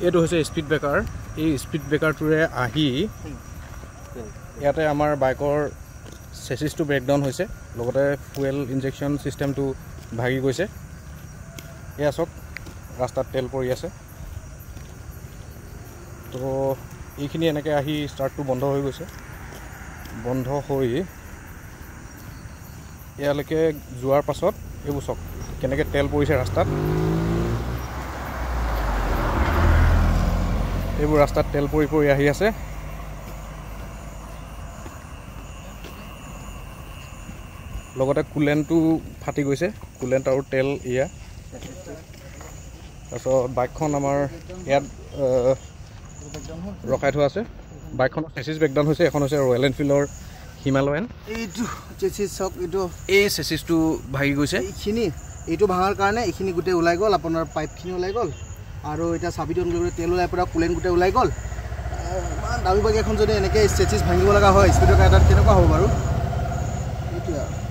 এইটো হৈছে speed breaker এই স্পীড ব্ৰেকাৰটোৰে আহি ইয়াতে আমাৰ বাইকৰ চেচিছটো ব্ৰেকডাউন হৈছে লগতে ফুয়েল ইনজেকশ্যন চিষ্টেমটো ভাগি গৈছে এয়া চাওক ৰাস্তাত তেল পৰি আছে তো এইখিনি এনেকৈ আহি ষ্টাৰ্টটো বন্ধ হৈ গৈছে বন্ধ হৈ ইয়ালৈকে যোৱাৰ পাছত এইবোৰ চাওক কেনেকৈ তেল পৰিছে ৰাস্তাত এইবোৰ ৰাস্তাত তেল পৰি পৰি আহি আছে লগতে কুলেণ্টটো ফাটি গৈছে কুলেণ্ট আৰু তেল এয়া তাৰপিছত বাইকখন আমাৰ ইয়াত ৰখাই থোৱা আছে বাইকখনৰ চেচিছ ব্ৰেকডাউন হৈছে এখন হৈছে ৰয়েল এনফিল্ডৰ হিমালয়ান এইটো চেচিছ চাওক এইটো এই চেচিছটো ভাগি গৈছে এইটো ভাঙাৰ কাৰণে এইখিনি গোটেই ওলাই গ'ল আপোনাৰ পাইপখিনি ওলাই গ'ল আৰু এতিয়া চাবিটো অন কৰিবলৈ তেল ওলাই পৰা কুলেণ্ট গোটেই ওলাই গ'ল ইমান দামী বাইক এখন যদি এনেকৈ চেচিছ ভাঙিব লগা হয় স্পীডৰ এটাত কেনেকুৱা হ'ব বাৰু এইটোৱে আৰু